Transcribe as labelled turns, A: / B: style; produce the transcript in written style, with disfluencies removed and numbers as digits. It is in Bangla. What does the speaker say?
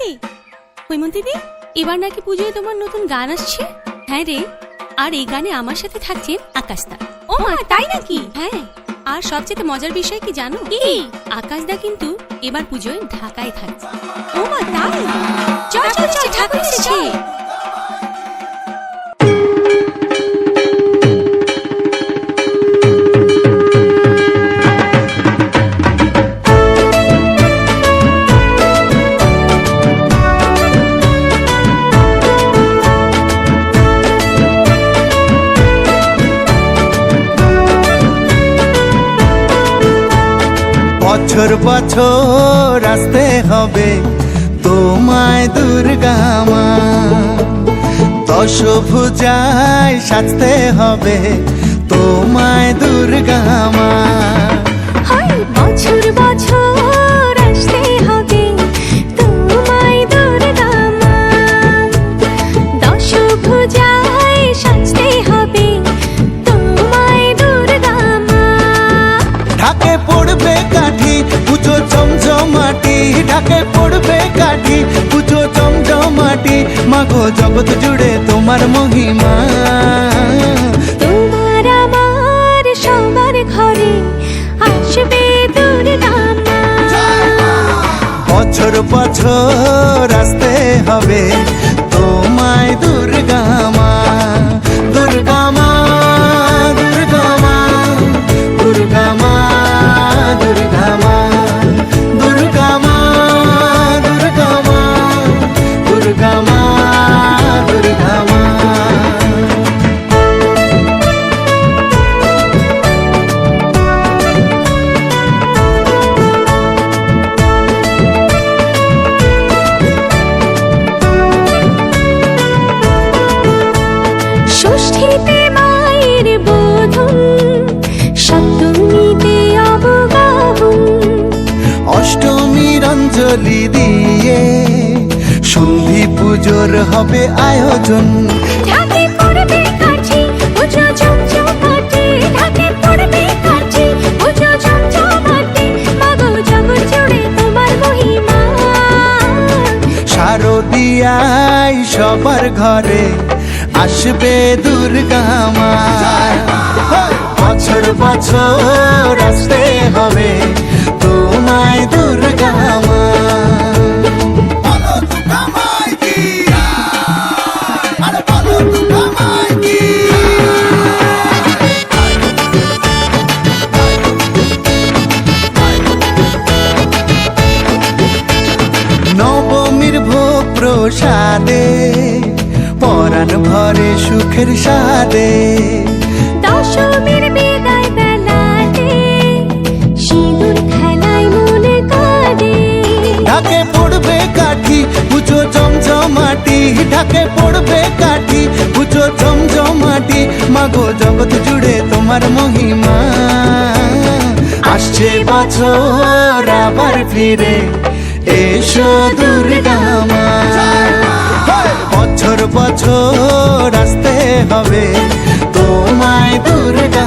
A: রে হৈমন্তী দি, এবার নাকি পুজোয় তোমার নতুন গান আসছে? হ্যাঁ রে, আর এই গানে আমার সাথে থাকছেন আকাশদা। ও মা, তাই নাকি? হ্যাঁ, আর সবচেয়ে মজার বিষয় কি জানো? কি? আকাশদা কিন্তু এবার পুজোয় ঢাকায় থাকছে। ও মা, তাই? চল চল চল, ঢাকা এসেছে।
B: বছর বছর আসতে হবে তোমায় দুর্গা মা, দশভুজায় সাজতে হবে তোমায় দুর্গা মা।
C: বছর বছর আসতে হবে তোমায় দুর্গা মা, দশভুজায় সাজতে হবে তোমায় দুর্গা মা।
B: ঢাকে পড়বে কাঠি পুজো জমজমাটি, ঢাকে পড়বে কাঠি পুজো জমজমাটি, মাগো জগৎ জুড়ে তোমার মহিমা।
C: তোমার আমার সবার ঘরে আসবে দুর্গা মা।
B: বছর বছর আসতে হবে তোমায় দুর্গা মা, দুর্গা মা, দুর্গা মা, দুর্গা মা, দুর্গা মা, দুর্গা মা, দুর্গা মা, দুর্গা মা, দুর্গা মা।
C: ষষ্ঠীতে মায়ের বোধন, সপ্তমীতে অবগাহন,
B: অষ্টমীর অঞ্জলি দিয়ে সন্ধি পুজোর হবে আয়োজন।
C: ঢাকে পড়বে কাঠি পুজো জমজমাটি, ঢাকে পড়বে কাঠি পুজো জমজমাটি, মাগো জগৎ জুড়ে তোমার মহিমা।
B: শারদিয়ায় সবার ঘরে আসবে দুর্গা মা, বছর বছর আসতে হবে তোমায় দুর্গা মা। নবমীর ভোগ প্রসাদে পরাণ ভরে সুখের সাদে,
C: দশমীর বিদায় বেলাতে সিঁদুর খেলায় মনে কাঁদে।
B: ঢাকে পড়বে কাঠি পুজো জমজমাটি, ঢাকে পড়বে কাঠি পুজো জমজমাটি, মাগো জগৎ জুড়ে তোমার মহিমা। আসছে বছর আবার ফিরে এসো দুর্গা মা, বছর বছর আসতে হবে তোমায় দুর্গা